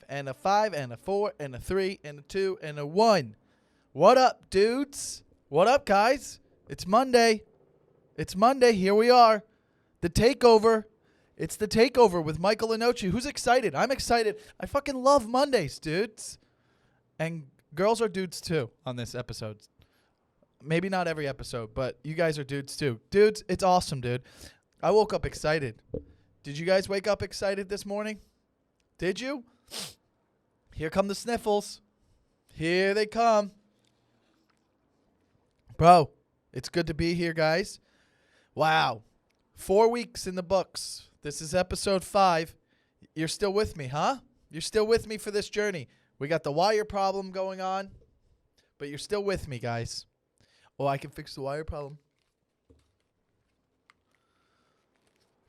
And a 5 and a 4 and a 3 and a 2 and a 1. What up, dudes? What up, guys? It's Monday. It's Monday. Here we are. The Takeover. It's the Takeover with Michael Lenoci. Who's excited? I'm excited. I fucking love Mondays, dudes. And girls are dudes, too, on this episode. Maybe not every episode, but you guys are dudes, too. Dudes, it's awesome, dude. I woke up excited. Did you guys wake up excited this morning? Did you? Here come the sniffles. Here they come. Bro, it's good to be here, guys. Wow. 4 weeks in the books. This is episode 5. You're still with me, huh? You're still with me for this journey. We got the wire problem going on, but you're still with me, guys. Oh, I can fix the wire problem.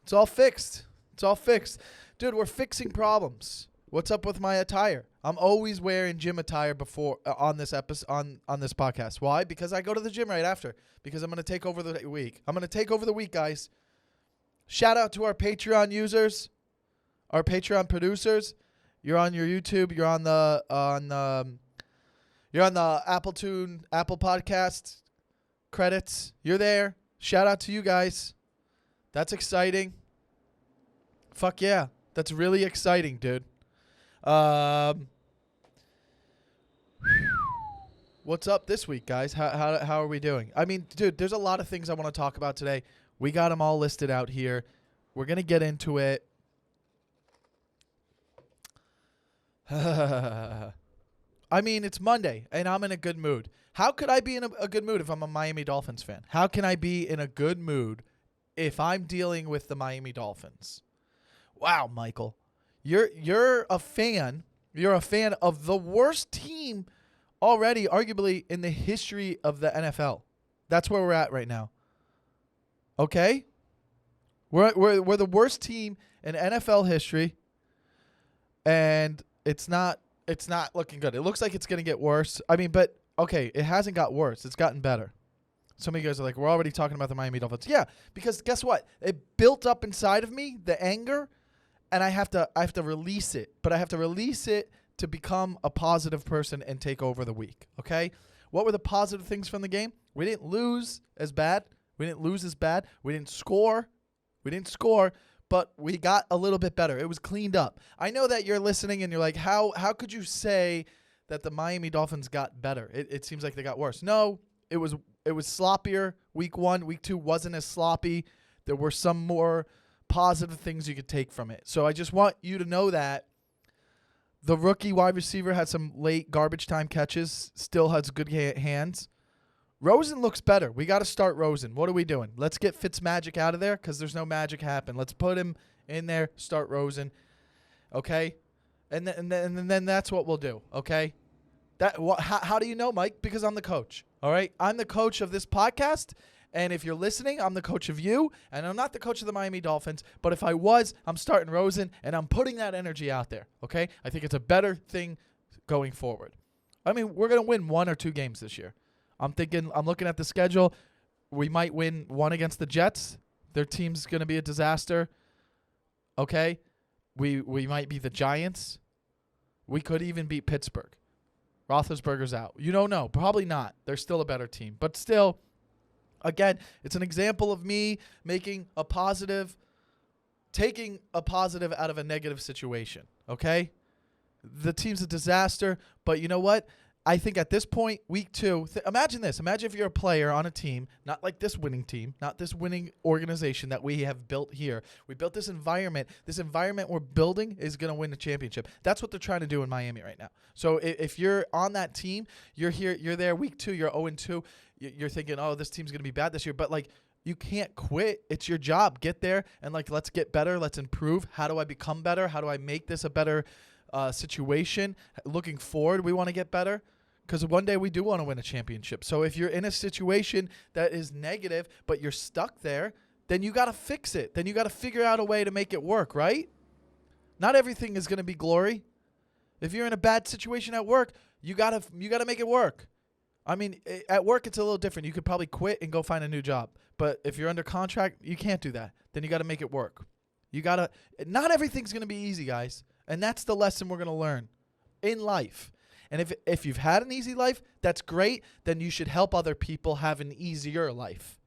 It's all fixed. It's all fixed. Dude, we're fixing problems. What's up with my attire? I'm always wearing gym attire before on this episode on this podcast. Why? Because I go to the gym right after. Because I'm going to take over the week. I'm going to take over the week, guys. Shout out to our Patreon users, our Patreon producers. You're on your YouTube. You're on the Apple Podcast credits. You're there. Shout out to you guys. That's exciting. Fuck yeah. That's really exciting, dude. What's up this week, guys? How are we doing? I mean, dude, there's a lot of things I want to talk about today. We got them all listed out here. We're going to get into it. I mean, it's Monday, and I'm in a good mood. How could I be in a good mood if I'm a Miami Dolphins fan? How can I be in a good mood if I'm dealing with the Miami Dolphins? Wow, Michael. You're a fan. You're a fan of the worst team already, arguably, in the history of the NFL. That's where we're at right now. Okay? We're the worst team in NFL history, and it's not looking good. It looks like it's going to get worse. I mean, but, okay, it hasn't got worse. It's gotten better. Some of you guys are like, we're already talking about the Miami Dolphins. Yeah, because guess what? It built up inside of me, the anger, and I have to release it. But I have to release it to become a positive person and take over the week, okay? What were the positive things from the game? We didn't lose as bad. We didn't score. But we got a little bit better. It was cleaned up. I know that you're listening and you're like, how could you say that the Miami Dolphins got better? It seems like they got worse. No, it was sloppier week 1. Week 2 wasn't as sloppy. There were some more positive things you could take from it. So I just want you to know that the rookie wide receiver had some late garbage time catches, still has good hands. Rosen looks better. We got to start Rosen. What are we doing? Let's get Fitzmagic out of there because there's no magic happen. Let's put him in there, start Rosen. Okay? And then that's what we'll do. Okay? How do you know, Mike? Because I'm the coach. All right? I'm the coach of this podcast. And if you're listening, I'm the coach of you, and I'm not the coach of the Miami Dolphins. But if I was, I'm starting Rosen, and I'm putting that energy out there, okay? I think it's a better thing going forward. I mean, we're going to win 1 or 2 games this year. I'm looking at the schedule. We might win 1 against the Jets. Their team's going to be a disaster, okay? We might be the Giants. We could even beat Pittsburgh. Roethlisberger's out. You don't know. Probably not. They're still a better team. But still, again, it's an example of me taking a positive out of a negative situation, okay? The team's a disaster, but you know what? I think at this point, week 2, imagine this. Imagine if you're a player on a team, not like this winning team, not this winning organization that we have built here. We built this environment. This environment we're building is going to win the championship. That's what they're trying to do in Miami right now. So if you're on that team, you're here, you're there week 2, you're 0-2, you're thinking, oh, this team's going to be bad this year. But, like, you can't quit. It's your job. Get there and, like, let's get better. Let's improve. How do I become better? How do I make this a better situation? Looking forward, we want to get better. Because one day we do want to win a championship. So if you're in a situation that is negative, but you're stuck there, then you got to fix it. Then you got to figure out a way to make it work, right? Not everything is going to be glory. If you're in a bad situation at work, you got to make it work. I mean, at work it's a little different. You could probably quit and go find a new job. But if you're under contract, you can't do that. Then you got to make it work. Not everything's going to be easy, guys. And that's the lesson we're going to learn in life. And if you've had an easy life, that's great. Then you should help other people have an easier life.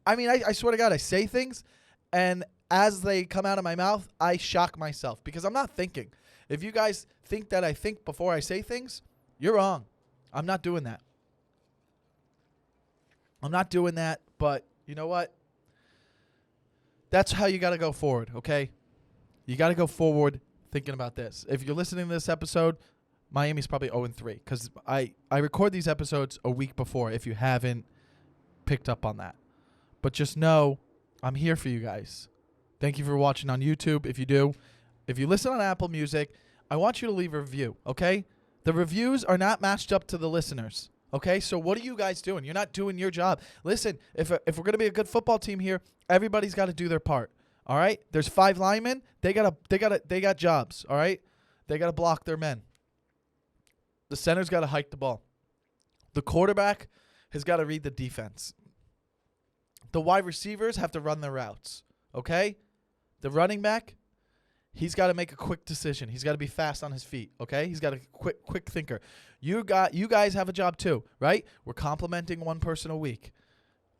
I mean, I swear to God, I say things, and as they come out of my mouth, I shock myself because I'm not thinking. If you guys think that I think before I say things, you're wrong. I'm not doing that. But you know what? That's how you got to go forward, okay? You got to go forward thinking about this. If you're listening to this episode, Miami's probably 0-3 because I record these episodes a week before if you haven't picked up on that. But just know I'm here for you guys. Thank you for watching on YouTube. If you listen on Apple Music, I want you to leave a review, okay? The reviews are not matched up to the listeners, okay? So what are you guys doing? You're not doing your job. Listen, if we're going to be a good football team here, everybody's got to do their part, all right? There's 5 linemen. They got jobs, all right? They got to block their men. The center's got to hike the ball. The quarterback has got to read the defense. The wide receivers have to run their routes, okay? The running back, he's got to make a quick decision. He's got to be fast on his feet, okay? He's got a quick thinker. You guys have a job too, right? We're complimenting one person a week.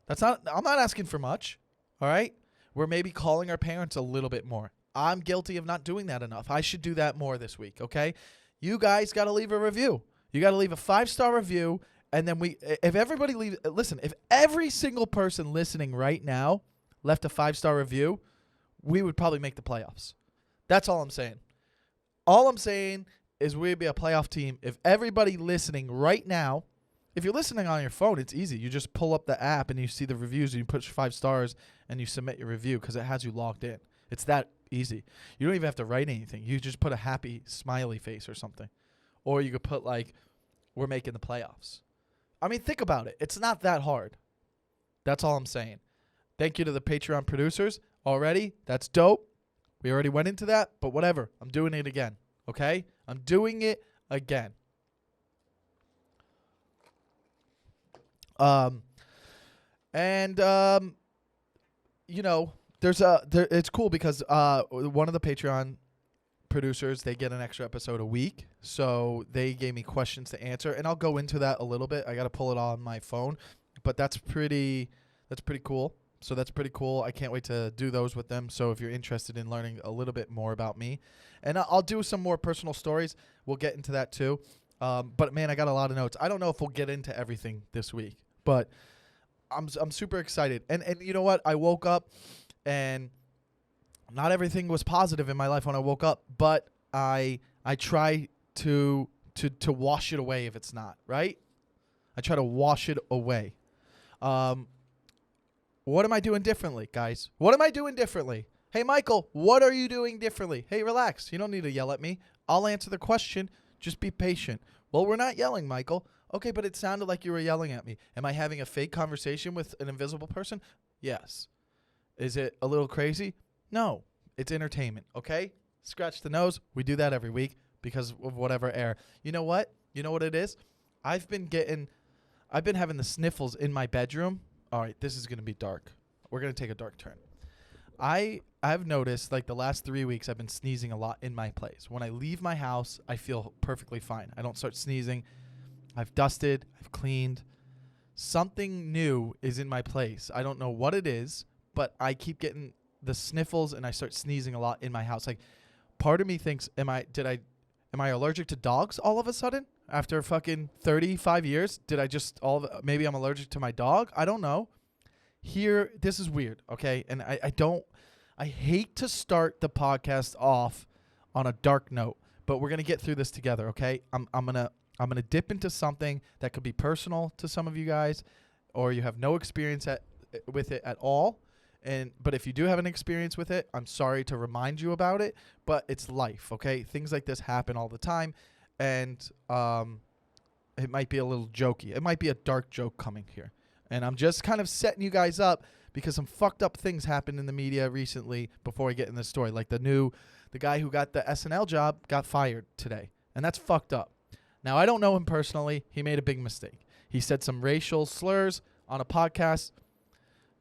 I'm not asking for much, all right? We're maybe calling our parents a little bit more. I'm guilty of not doing that enough. I should do that more this week, okay? You guys got to leave a review. You got to leave a 5-star review, and then if every single person listening right now left a 5-star review, we would probably make the playoffs. That's all I'm saying. All I'm saying is we'd be a playoff team if everybody listening right now, if you're listening on your phone, it's easy. You just pull up the app and you see the reviews and you push 5 stars and you submit your review because it has you logged in. It's that easy. You don't even have to write anything. You just put a happy smiley face or something. Or you could put we're making the playoffs. I mean, think about it. It's not that hard. That's all I'm saying. Thank you to the Patreon producers already. That's dope. We already went into that, but whatever. I'm doing it again, okay? I'm doing it again. It's cool because one of the Patreon producers, they get an extra episode a week, so they gave me questions to answer, and I'll go into that a little bit. I got to pull it on my phone, but that's pretty cool. So that's pretty cool. I can't wait to do those with them. So if you're interested in learning a little bit more about me, and I'll do some more personal stories, we'll get into that too. But man, I got a lot of notes. I don't know if we'll get into everything this week, but I'm super excited. And you know what? I woke up and not everything was positive in my life when I woke up, but I try to wash it away if it's not, right? I try to wash it away. What am I doing differently, guys? What am I doing differently? Hey, Michael, what are you doing differently? Hey, relax. You don't need to yell at me. I'll answer the question. Just be patient. Well, we're not yelling, Michael. Okay, but it sounded like you were yelling at me. Am I having a fake conversation with an invisible person? Yes. Is it a little crazy? No. It's entertainment, okay? Scratch the nose. We do that every week because of whatever air. You know what? You know what it is? I've been having the sniffles in my bedroom. All right, this is going to be dark. We're going to take a dark turn. I've noticed the last 3 weeks I've been sneezing a lot in my place. When I leave my house, I feel perfectly fine. I don't start sneezing. I've dusted. I've cleaned. Something new is in my place. I don't know what it is, but I keep getting the sniffles and I start sneezing a lot in my house. Part of me thinks, am I allergic to dogs all of a sudden? After fucking 35 years, maybe I'm allergic to my dog? I don't know. This is weird, okay? And I hate to start the podcast off on a dark note, but we're going to get through this together, okay? I'm going to dip into something that could be personal to some of you guys, or you have no experience with it at all. But if you do have an experience with it, I'm sorry to remind you about it, but it's life, okay? Things like this happen all the time. And it might be a little jokey. It might be a dark joke coming here. And I'm just kind of setting you guys up because some fucked up things happened in the media recently before I get in this story. Like the guy who got the SNL job got fired today. And that's fucked up. Now, I don't know him personally. He made a big mistake. He said some racial slurs on a podcast.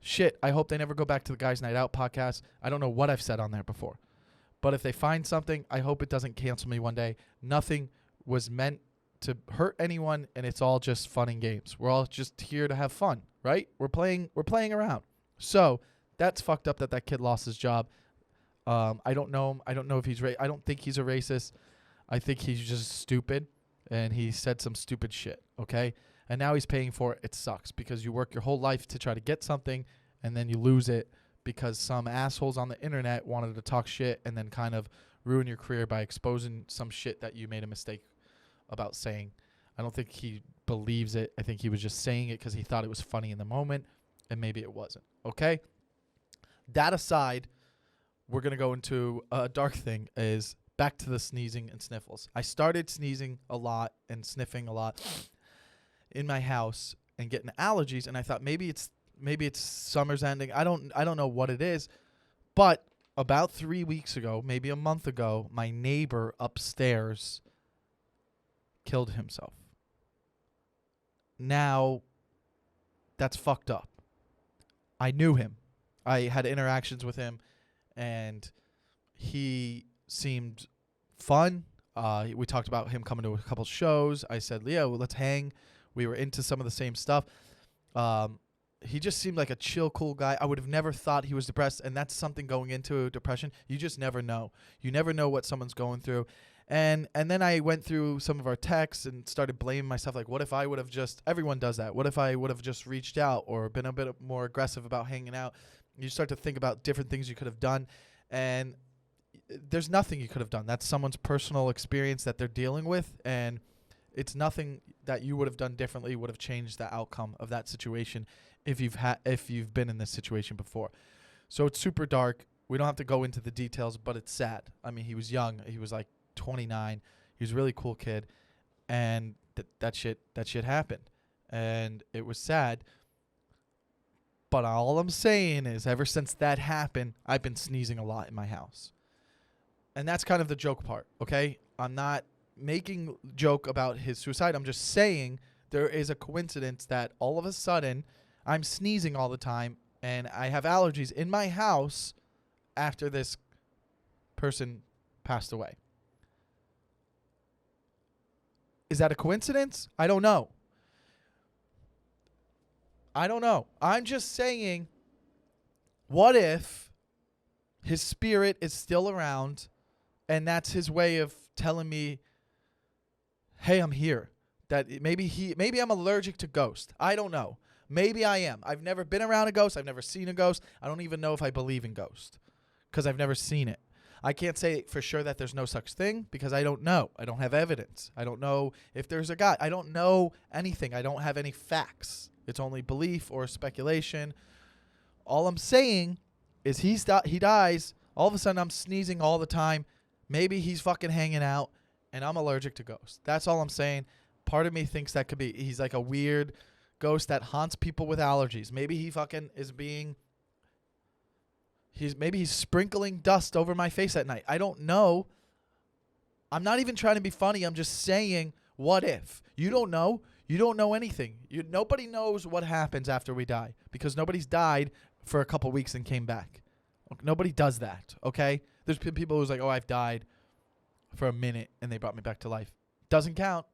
Shit, I hope they never go back to the Guys Night Out podcast. I don't know what I've said on there before. But if they find something, I hope it doesn't cancel me one day. Nothing was meant to hurt anyone, and it's all just fun and games. We're all just here to have fun, right? We're playing around. So that's fucked up that kid lost his job. I don't know him. I don't know if I don't think he's a racist. I think he's just stupid, and he said some stupid shit, okay? And now he's paying for it. It sucks because you work your whole life to try to get something, and then you lose it because some assholes on the internet wanted to talk shit and then kind of ruin your career by exposing some shit that you made a mistake about saying. I don't think he believes it. I think he was just saying it because he thought it was funny in the moment, and maybe it wasn't, okay? That aside, we're going to go into a dark thing is back to the sneezing and sniffles. I started sneezing a lot and sniffing a lot in my house and getting allergies, and I thought maybe it's summer's ending. I don't know what it is, but about 3 weeks ago, maybe a month ago, my neighbor upstairs killed himself. Now, that's fucked up. I knew him. I had interactions with him, and he seemed fun. We talked about him coming to a couple shows. I said, Leo, let's hang. We were into some of the same stuff. He just seemed like a chill, cool guy. I would have never thought he was depressed, and that's something going into depression. You just never know. You never know what someone's going through. And then I went through some of our texts and started blaming myself. Like, what if I would have everyone does that. What if I would have just reached out or been a bit more aggressive about hanging out? You start to think about different things you could have done, and there's nothing you could have done. That's someone's personal experience that they're dealing with, and it's nothing that you would have done differently would have changed the outcome of that situation if you've been in this situation before. So it's super dark. We don't have to go into the details, but it's sad. I mean, he was young. He was like 29. He was a really cool kid, and that shit happened, and it was sad. But all I'm saying is, ever since that happened, I've been sneezing a lot in my house. And that's kind of the joke part, okay? I'm not making joke about his suicide. I'm just saying there is a coincidence that all of a sudden I'm sneezing all the time and I have allergies in my house after this person passed away. Is that a coincidence? I don't know. I'm just saying, what if his spirit is still around and that's his way of telling me, hey, I'm here. That maybe I'm allergic to ghosts. I don't know. Maybe I am. I've never been around a ghost. I've never seen a ghost. I don't even know if I believe in ghosts because I've never seen it. I can't say for sure that there's no such thing because I don't know. I don't have evidence. I don't know if there's a God. I don't know anything. I don't have any facts. It's only belief or speculation. All I'm saying is he dies. All of a sudden I'm sneezing all the time. Maybe he's fucking hanging out and I'm allergic to ghosts. That's all I'm saying. Part of me thinks that could be he's like a weird ghost that haunts people with allergies. Maybe he fucking is maybe he's sprinkling dust over my face at night. I don't know. I'm not even trying to be funny. I'm just saying, what if? You don't know. You don't know anything. Nobody knows what happens after we die because nobody's died for a couple weeks and came back. Nobody does that, okay? There's people who's like, oh, I've died for a minute and they brought me back to life. Doesn't count.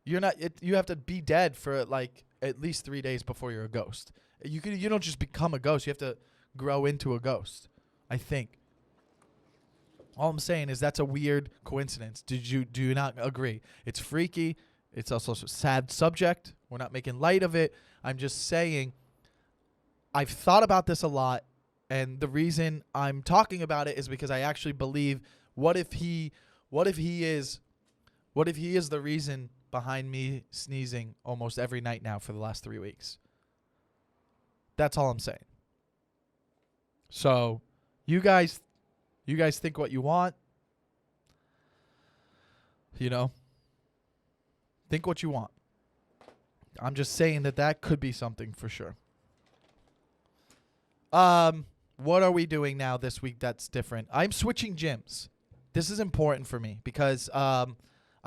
You have to be dead for like at least 3 days before you're a ghost. You don't just become a ghost. You have to grow into a ghost, I think. All I'm saying is that's a weird coincidence. Do you not agree? It's freaky. It's also a sad subject. We're not making light of it. I'm just saying I've thought about this a lot, and the reason I'm talking about it is because I actually believe what if he is the reason behind me sneezing almost every night now for the last 3 weeks. That's all I'm saying. So, you guys think what you want. You know, think what you want. I'm just saying that could be something for sure. What are we doing now this week that's different? I'm switching gyms. This is important for me because I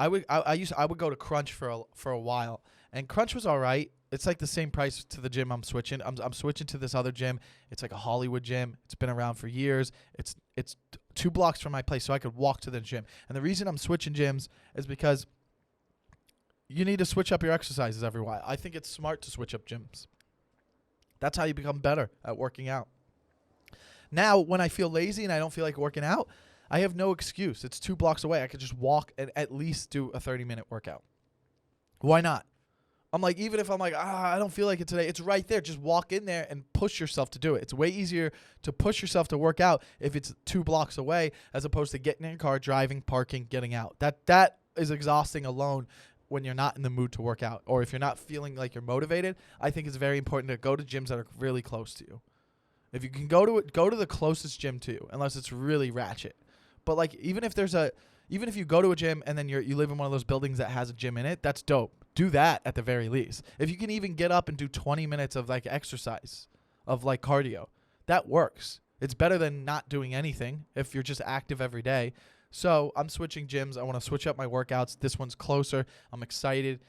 would go to Crunch for a while, and Crunch was all right. It's like the same price to the gym I'm switching. I'm switching to this other gym. It's like a Hollywood gym. It's been around for years. It's 2 blocks from my place, so I could walk to the gym. And the reason I'm switching gyms is because you need to switch up your exercises every while. I think it's smart to switch up gyms. That's how you become better at working out. Now, when I feel lazy and I don't feel like working out, I have no excuse. It's 2 blocks away. I could just walk and at least do a 30-minute workout. Why not? I'm like, even if I'm like, I don't feel like it today, it's right there. Just walk in there and push yourself to do it. It's way easier to push yourself to work out if it's 2 blocks away as opposed to getting in your car, driving, parking, getting out. That is exhausting alone when you're not in the mood to work out, or if you're not feeling like you're motivated. I think it's very important to go to gyms that are really close to you. If you can go to the closest gym to you, unless it's really ratchet. But like even if you go to a gym and then you live in one of those buildings that has a gym in it, that's dope. Do that at the very least. If you can even get up and do 20 minutes of like exercise, of like cardio, that works. It's better than not doing anything if you're just active every day. So I'm switching gyms. I want to switch up my workouts. This one's closer. I'm excited.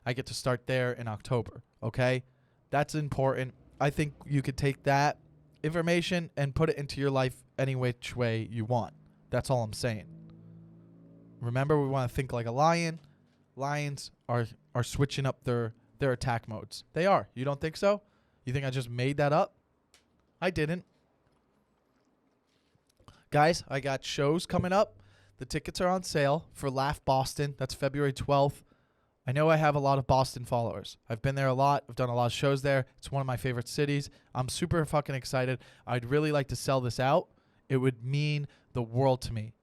I get to start there in October. Okay? That's important. I think you could take that information and put it into your life any which way you want. That's all I'm saying. Remember, we want to think like a lion. Lions are switching up their attack modes. They are. You don't think so? You think I just made that up? I didn't. Guys, I got shows coming up. The tickets are on sale for Laugh Boston. That's February 12th. I know I have a lot of Boston followers. I've been there a lot. I've done a lot of shows there. It's one of my favorite cities. I'm super fucking excited. I'd really like to sell this out. It would mean the world to me.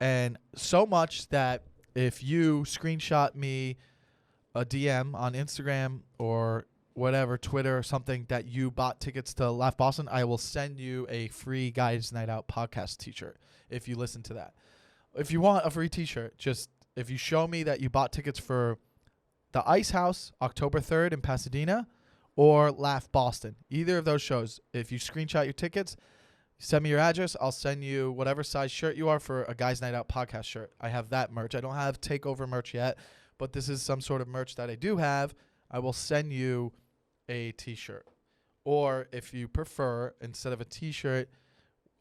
And so much that if you screenshot me a DM on Instagram or whatever, Twitter or something, that you bought tickets to Laugh Boston, I will send you a free Guys Night Out podcast t-shirt if you listen to that. If you want a free t-shirt, just if you show me that you bought tickets for the Ice House, October 3rd in Pasadena, or Laugh Boston, either of those shows, if you screenshot your tickets, send me your address. I'll send you whatever size shirt you are for a Guys Night Out podcast shirt. I have that merch. I don't have Takeover merch yet, but this is some sort of merch that I do have. I will send you a t-shirt. Or if you prefer, instead of a t-shirt,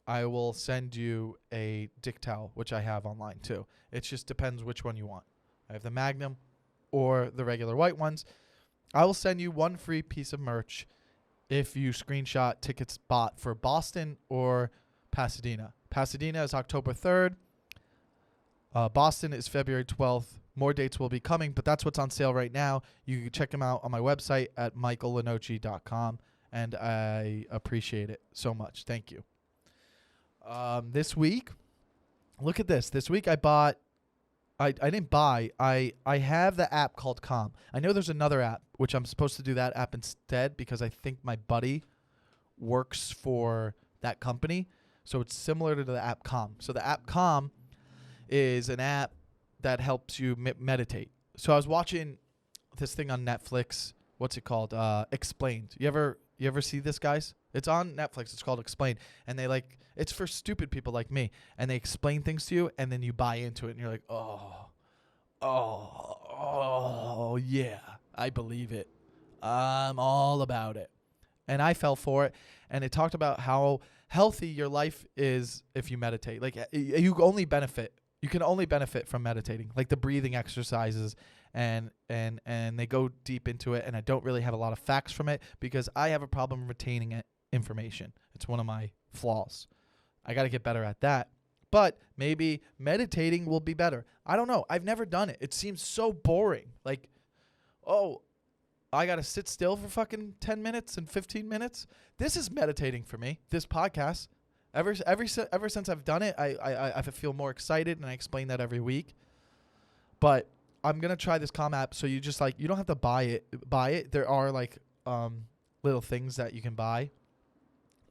I will send you a dick towel, which I have online too. It just depends which one you want. I have the Magnum or the regular white ones. I will send you one free piece of merch if you screenshot tickets bought for Boston or Pasadena. Pasadena is October 3rd. Boston is February 12th. More dates will be coming, but that's what's on sale right now. You can check them out on my website at michaellenoci.com, and I appreciate it so much. Thank you. This week, look at this. This week I have the app called Calm. I know there's another app, which I'm supposed to do that app instead because I think my buddy works for that company. So it's similar to the app Calm. So the app Calm is an app that helps you meditate. So I was watching this thing on Netflix. What's it called? Explained. You ever see this, guys? It's on Netflix. It's called Explained. And it's for stupid people like me. And they explain things to you, and then you buy into it, and you're like, oh, yeah, I believe it. I'm all about it. And I fell for it. And it talked about how healthy your life is if you meditate. Like, you can only benefit from meditating, like the breathing exercises, and they go deep into it. And I don't really have a lot of facts from it because I have a problem retaining information. It's one of my flaws. I got to get better at that. But maybe meditating will be better. I don't know. I've never done it. It seems so boring. Like, I got to sit still for fucking 10 minutes and 15 minutes. This is meditating for me, this podcast. Ever since I've done it, I feel more excited, and I explain that every week. But I'm going to try this Calm app, so you just you don't have to buy it. There are little things that you can buy.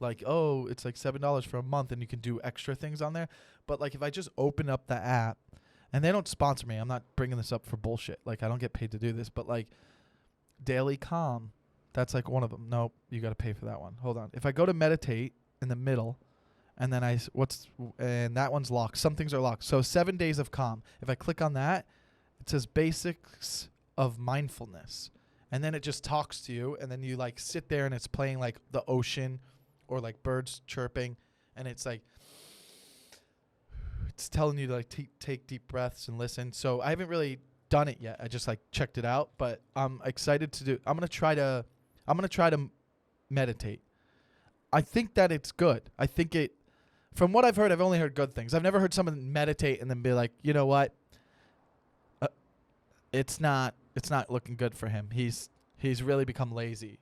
It's like $7 for a month, and you can do extra things on there. But if I just open up the app, and they don't sponsor me, I'm not bringing this up for bullshit. I don't get paid to do this, but Daily Calm, That's like one of them. Nope, you got to pay for that one. Hold on. If I go to meditate in the middle, and then and that one's locked. Some things are locked. So 7 days of calm. If I click on that, it says basics of mindfulness. And then it just talks to you, and then you like sit there and it's playing like the ocean or like birds chirping, and it's like it's telling you to like take deep breaths and listen. So I haven't really done it yet. I just like checked it out, but I'm excited to do. I'm going to try to meditate. I think that it's good. I think it, from what I've heard, I've only heard good things. I've never heard someone meditate and then be like, you know what? It's not looking good for him. He's really become lazy,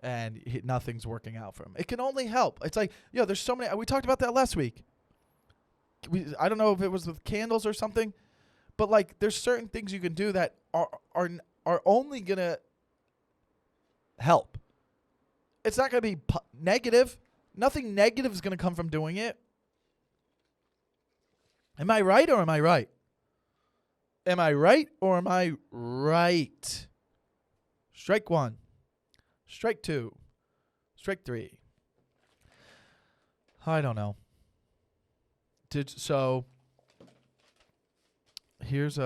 and nothing's working out for him. It can only help. It's like, there's so many. We talked about that last week. I don't know if it was with candles or something, but like there's certain things you can do that are only gonna help. It's not gonna be negative. Nothing negative is gonna come from doing it. Am I right or am I right? Am I right or am I right? Strike one. Strike two. Strike three. I don't know. So here's you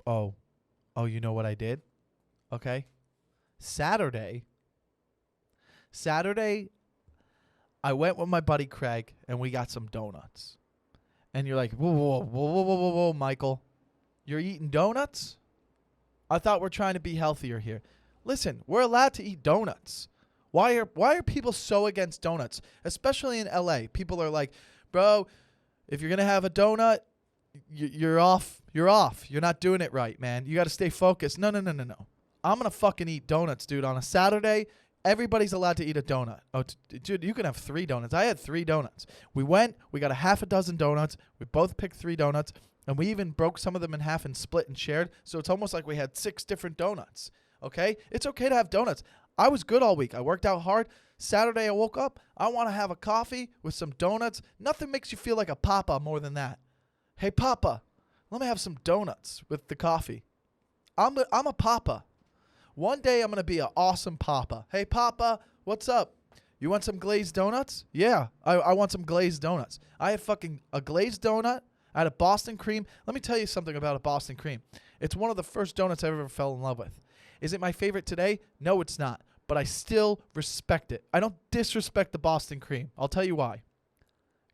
know what I did? Okay. Saturday I went with my buddy Craig and we got some donuts. And you're like, whoa, Michael. You're eating donuts? I thought we're trying to be healthier here. Listen, we're allowed to eat donuts. Why are people so against donuts? Especially in LA. People are like, bro, if you're going to have a donut, you're off. You're off. You're not doing it right, man. You got to stay focused. No. I'm going to fucking eat donuts, dude. On a Saturday, everybody's allowed to eat a donut. Oh, dude, you can have 3 donuts. I had 3 donuts. We got a half a dozen donuts. We both picked 3 donuts. And we even broke some of them in half and split and shared. So it's almost like we had 6 different donuts. Okay? It's okay to have donuts. I was good all week. I worked out hard. Saturday I woke up. I want to have a coffee with some donuts. Nothing makes you feel like a papa more than that. Hey, papa, let me have some donuts with the coffee. I'm a papa. One day I'm going to be an awesome papa. Hey, papa, what's up? You want some glazed donuts? Yeah, I want some glazed donuts. I had a glazed donut. I had a Boston cream. Let me tell you something about a Boston cream. It's one of the first donuts I ever fell in love with. Is it my favorite today? No, it's not. But I still respect it. I don't disrespect the Boston cream. I'll tell you why.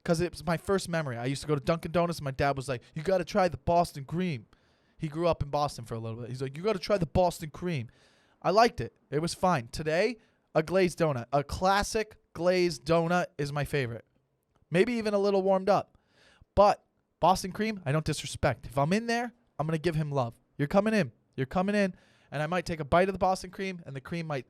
Because it was my first memory. I used to go to Dunkin' Donuts, and my dad was like, you got to try the Boston cream. He grew up in Boston for a little bit. He's like, you got to try the Boston cream. I liked it. It was fine. Today, a glazed donut. A classic glazed donut is my favorite. Maybe even a little warmed up. But Boston cream, I don't disrespect. If I'm in there, I'm going to give him love. You're coming in. And I might take a bite of the Boston cream, and the cream might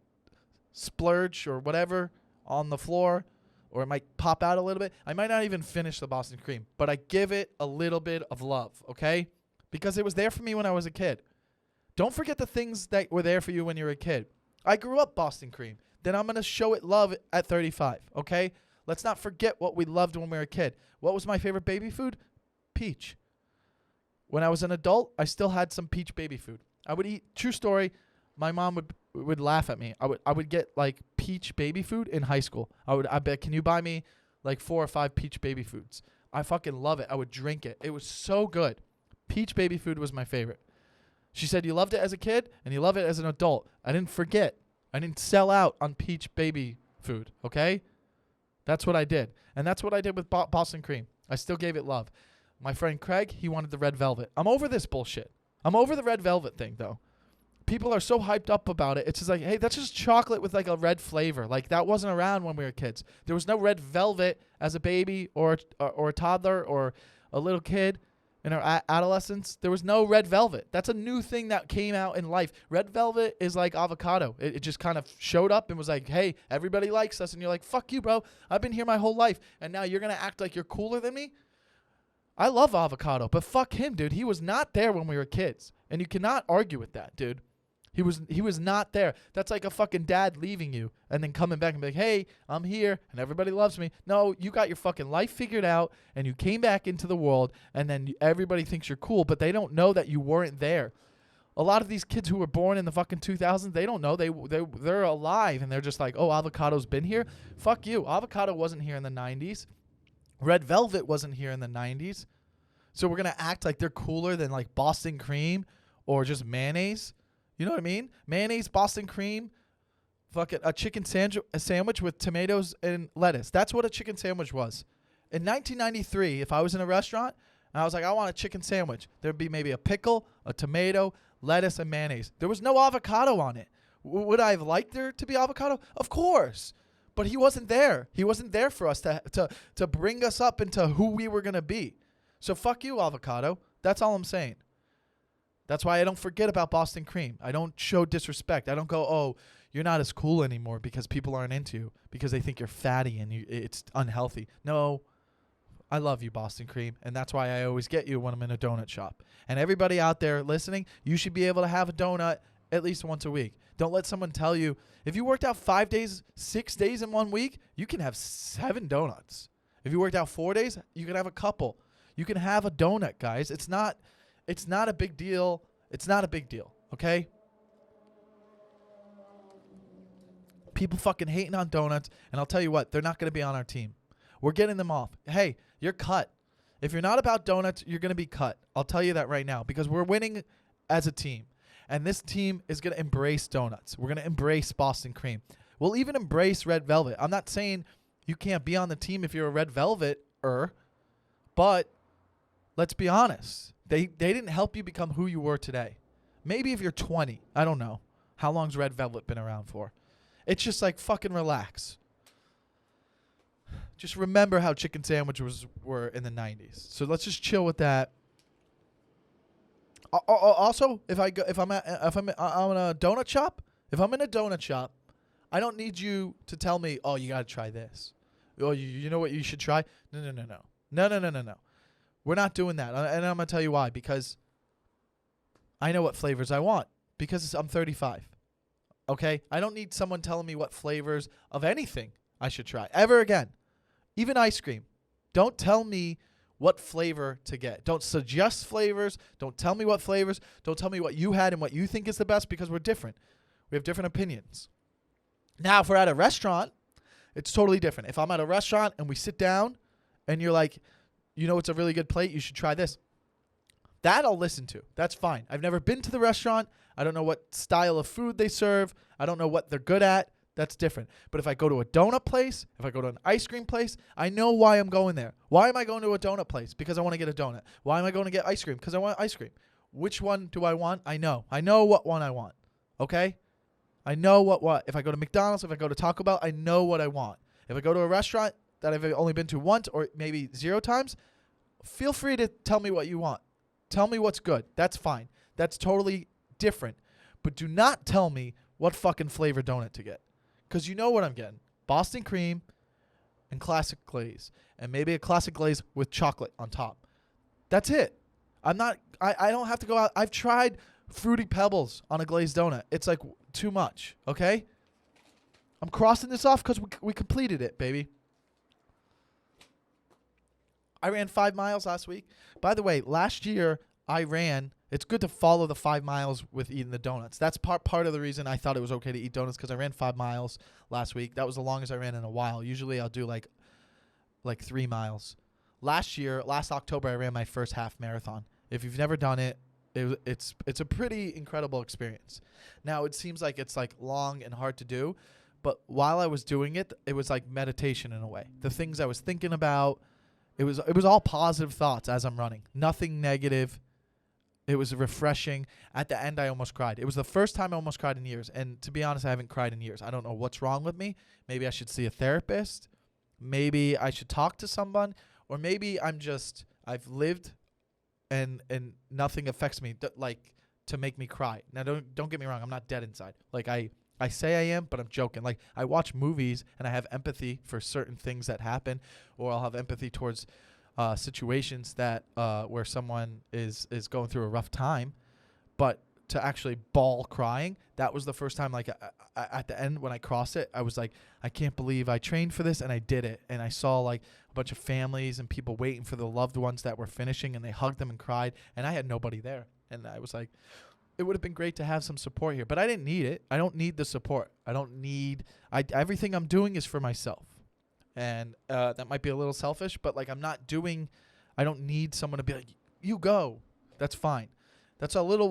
splurge or whatever on the floor, or it might pop out a little bit. I might not even finish the Boston cream, but I give it a little bit of love, okay? Because it was there for me when I was a kid. Don't forget the things that were there for you when you were a kid. I grew up Boston cream. Then I'm going to show it love at 35, okay? Let's not forget what we loved when we were a kid. What was my favorite baby food? Peach. When I was an adult, I still had some peach baby food. I would eat, true story, my mom would laugh at me. I would get like peach baby food in high school. I bet, can you buy me like 4 or 5 peach baby foods? I fucking love it. I would drink it. It was so good. Peach baby food was my favorite. She said you loved it as a kid and you love it as an adult. I didn't forget. I didn't sell out on peach baby food, okay? That's what I did. And that's what I did with Boston cream. I still gave it love. My friend Craig, he wanted the red velvet. I'm over this bullshit. I'm over the red velvet thing, though. People are so hyped up about it. It's just like, hey, that's just chocolate with like a red flavor. Like that wasn't around when we were kids. There was no red velvet as a baby or a toddler or a little kid in our adolescence. There was no red velvet. That's a new thing that came out in life. Red velvet is like avocado. It just kind of showed up and was like, hey, everybody likes us. And you're like, fuck you, bro. I've been here my whole life. And now you're going to act like you're cooler than me? I love avocado, but fuck him, dude. He was not there when we were kids. And you cannot argue with that, dude. He was not there. That's like a fucking dad leaving you and then coming back and be like, hey, I'm here and everybody loves me. No, you got your fucking life figured out and you came back into the world and then everybody thinks you're cool, but they don't know that you weren't there. A lot of these kids who were born in the fucking 2000s, they don't know. They're alive, and they're just like, oh, avocado's been here? Fuck you. Avocado wasn't here in the 90s. Red Velvet wasn't here in the 90s. So we're going to act like they're cooler than like Boston cream or just mayonnaise. You know what I mean? Mayonnaise, Boston cream, fucking a chicken sandwich with tomatoes and lettuce. That's what a chicken sandwich was. In 1993, if I was in a restaurant and I was like, I want a chicken sandwich, there'd be maybe a pickle, a tomato, lettuce, and mayonnaise. There was no avocado on it. Would I have liked there to be avocado? Of course. But he wasn't there. He wasn't there for us to bring us up into who we were going to be. So fuck you, avocado. That's all I'm saying. That's why I don't forget about Boston cream. I don't show disrespect. I don't go, oh, you're not as cool anymore because people aren't into you because they think you're fatty and it's unhealthy. No, I love you, Boston cream, and that's why I always get you when I'm in a donut shop. And everybody out there listening, you should be able to have a donut at least once a week. Don't let someone tell you, if you worked out 5 days, 6 days in 1 week, you can have 7 donuts. If you worked out 4 days, you can have a couple. You can have a donut, guys. It's not a big deal. It's not a big deal, okay? People fucking hating on donuts, and I'll tell you what, they're not going to be on our team. We're getting them off. Hey, you're cut. If you're not about donuts, you're going to be cut. I'll tell you that right now because we're winning as a team. And this team is going to embrace donuts. We're going to embrace Boston cream. We'll even embrace Red Velvet. I'm not saying you can't be on the team if you're a Red Velvet-er, but let's be honest. They didn't help you become who you were today. Maybe if you're 20. I don't know. How long's Red Velvet been around for? It's just like fucking relax. Just remember how chicken sandwiches were in the 90s. So let's just chill with that. Also, if I'm in a donut shop, if I'm in a donut shop, I don't need you to tell me, oh, you got to try this. Oh, you know what you should try? No. We're not doing that. And I'm going to tell you why. Because I know what flavors I want. Because I'm 35. Okay? I don't need someone telling me what flavors of anything I should try. Ever again. Even ice cream. Don't tell me what flavor to get. Don't suggest flavors. Don't tell me what flavors. Don't tell me what you had and what you think is the best because we're different. We have different opinions. Now, if we're at a restaurant, it's totally different. If I'm at a restaurant and we sit down and you're like, you know, it's a really good plate, you should try this. That I'll listen to. That's fine. I've never been to the restaurant. I don't know what style of food they serve. I don't know what they're good at. That's different. But if I go to a donut place, if I go to an ice cream place, I know why I'm going there. Why am I going to a donut place? Because I want to get a donut. Why am I going to get ice cream? Because I want ice cream. Which one do I want? I know. I know what one I want. Okay? I know what. If I go to McDonald's, if I go to Taco Bell, I know what I want. If I go to a restaurant that I've only been to once or maybe 0 times, feel free to tell me what you want. Tell me what's good. That's fine. That's totally different. But do not tell me what fucking flavor donut to get. Because you know what I'm getting. Boston cream and classic glaze. And maybe a classic glaze with chocolate on top. That's it. I don't have to go out. I've tried Fruity Pebbles on a glazed donut. It's like too much. Okay? I'm crossing this off because we completed it, baby. I ran 5 miles last week. By the way, last year I ran. It's good to follow the 5 miles with eating the donuts. That's part of the reason I thought it was okay to eat donuts because I ran 5 miles last week. That was the longest I ran in a while. Usually I'll do like 3 miles. Last October, I ran my first half marathon. If you've never done it, it's a pretty incredible experience. Now, it seems like it's like long and hard to do, but while I was doing it, it was like meditation in a way. The things I was thinking about, it was all positive thoughts as I'm running. Nothing negative. It was refreshing. At the end, I almost cried. It was the first time I almost cried in years. And to be honest, I haven't cried in years. I don't know what's wrong with me. Maybe I should see a therapist. Maybe I should talk to someone. Or maybe I've lived and nothing affects me to make me cry. Now, don't get me wrong. I'm not dead inside. Like I say I am, but I'm joking. Like I watch movies and I have empathy for certain things that happen. Or I'll have empathy towards situations that where someone is going through a rough time, but to actually bawl crying, that was the first time. Like at the end when I crossed it, I was like, I can't believe I trained for this and I did it. And I saw like a bunch of families and people waiting for the loved ones that were finishing, and they hugged them and cried, and I had nobody there. And I was like, it would have been great to have some support here, but I didn't need it. I don't need the support. I don't need, everything I'm doing is for myself. And that might be a little selfish, but like I don't need someone to be like, you go. That's fine. That's a little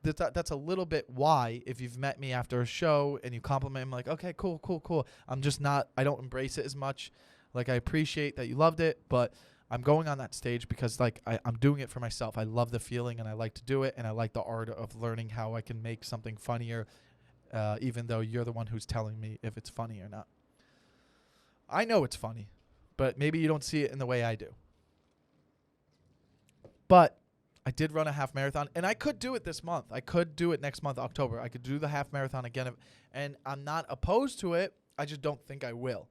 that's a little bit why if you've met me after a show and you compliment me, like, okay, cool. I'm just not, I don't embrace it as much. Like, I appreciate that you loved it, but I'm going on that stage because like I'm doing it for myself. I love the feeling and I like to do it, and I like the art of learning how I can make something funnier, even though you're the one who's telling me if it's funny or not. I know it's funny, but maybe you don't see it in the way I do. But I did run a half marathon, and I could do it this month. I could do it next month, October. I could do the half marathon again, and I'm not opposed to it. I just don't think I will.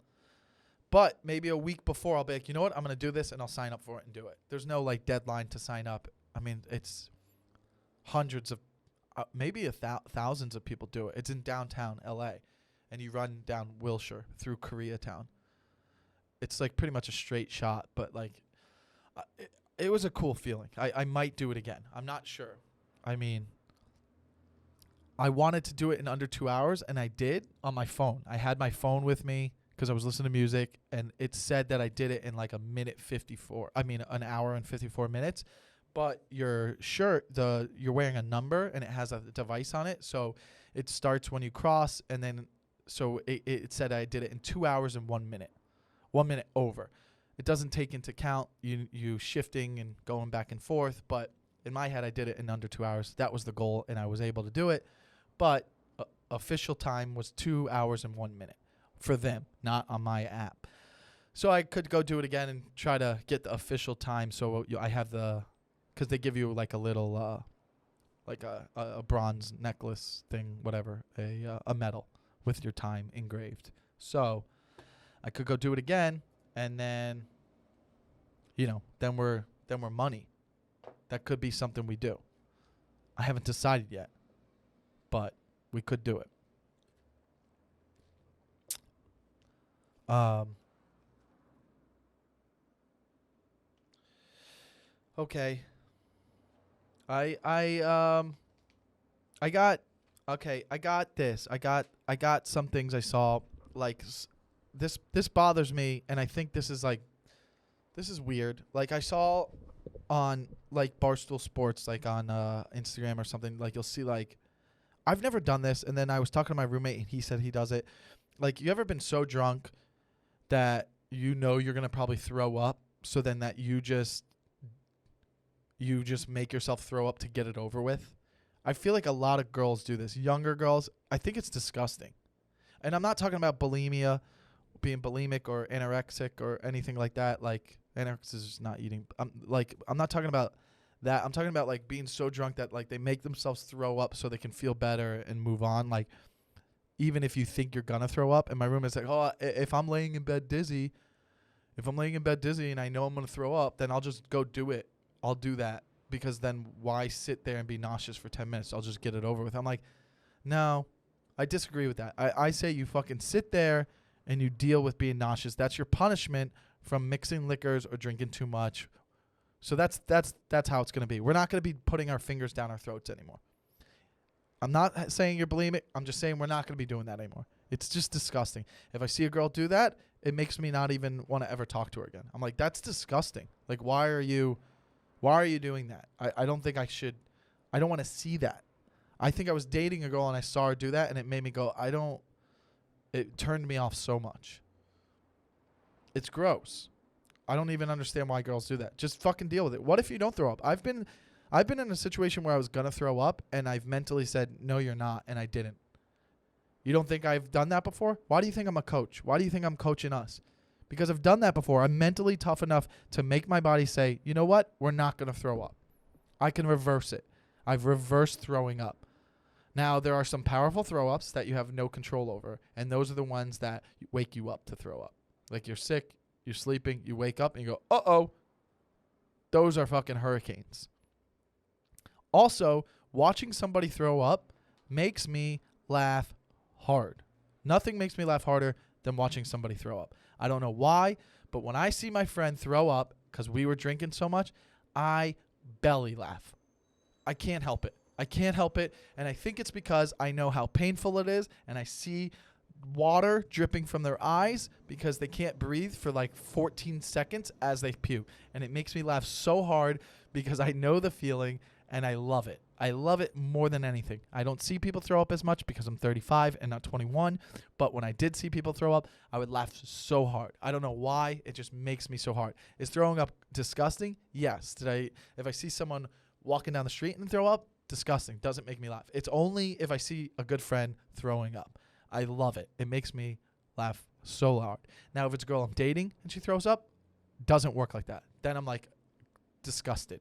But maybe a week before, I'll be like, you know what? I'm going to do this, and I'll sign up for it and do it. There's no, like, deadline to sign up. I mean, it's hundreds of, maybe thousands of people do it. It's in downtown L.A., and you run down Wilshire through Koreatown. It's, like, pretty much a straight shot, but, like, it was a cool feeling. I might do it again. I'm not sure. I mean, I wanted to do it in under 2 hours, and I did on my phone. I had my phone with me because I was listening to music, and it said that I did it in like an hour and 54 minutes. But your shirt, you're wearing a number, and it has a device on it. So it starts when you cross, and then so it said I did it in 2 hours and 1 minute. 1 minute over. It doesn't take into account you shifting and going back and forth, but in my head, I did it in under 2 hours. That was the goal, and I was able to do it. But official time was 2 hours and 1 minute for them, not on my app. So I could go do it again and try to get the official time. So I have because they give you like a little, like a bronze necklace thing, whatever, a medal with your time engraved. So I could go do it again. And then, then we're money. That could be something we do. I haven't decided yet, but we could do it. Okay. I got this. I got some things I saw like. This bothers me, and I think this is weird. Like, I saw on like Barstool Sports, like on Instagram or something, like you'll see like, I've never done this, and then I was talking to my roommate and he said he does it. Like, you ever been so drunk that you're gonna probably throw up, so then that you just make yourself throw up to get it over with? I feel like a lot of girls do this. Younger girls, I think it's disgusting. And I'm not talking about bulimia, being bulimic or anorexic or anything like that. Like, anorexic is just not eating. I'm not talking about that. I'm talking about like being so drunk that like they make themselves throw up so they can feel better and move on. Like, even if you think you're gonna throw up, and my roommate's like, oh, if I'm laying in bed dizzy and I know I'm gonna throw up, then I'll just go do it. I'll do that, because then why sit there and be nauseous for 10 minutes? I'll just get it over with. I'm like, no, I disagree with that. I say you fucking sit there and you deal with being nauseous. That's your punishment from mixing liquors or drinking too much. So that's how it's going to be. We're not going to be putting our fingers down our throats anymore. I'm not saying you're bulimic. I'm just saying we're not going to be doing that anymore. It's just disgusting. If I see a girl do that, it makes me not even want to ever talk to her again. I'm like, that's disgusting. Like, why are you doing that? I don't think I should. I don't want to see that. I think I was dating a girl and I saw her do that, and it made me go, it turned me off so much. It's gross. I don't even understand why girls do that. Just fucking deal with it. What if you don't throw up? I've been in a situation where I was going to throw up, and I've mentally said, no, you're not, and I didn't. You don't think I've done that before? Why do you think I'm a coach? Why do you think I'm coaching us? Because I've done that before. I'm mentally tough enough to make my body say, you know what? We're not going to throw up. I can reverse it. I've reversed throwing up. Now, there are some powerful throw-ups that you have no control over, and those are the ones that wake you up to throw up. Like, you're sick, you're sleeping, you wake up, and you go, uh-oh. Those are fucking hurricanes. Also, watching somebody throw up makes me laugh hard. Nothing makes me laugh harder than watching somebody throw up. I don't know why, but when I see my friend throw up because we were drinking so much, I belly laugh. I can't help it. I can't help it. And I think it's because I know how painful it is, and I see water dripping from their eyes because they can't breathe for like 14 seconds as they puke. And it makes me laugh so hard because I know the feeling and I love it. I love it more than anything. I don't see people throw up as much because I'm 35 and not 21. But when I did see people throw up, I would laugh so hard. I don't know why. It just makes me so hard. Is throwing up disgusting? Yes. If I see someone walking down the street and throw up, disgusting. Doesn't make me laugh. It's only if I see a good friend throwing up. I love it. It makes me laugh so hard. Now, if it's a girl I'm dating and she throws up, doesn't work like that. Then I'm like disgusted.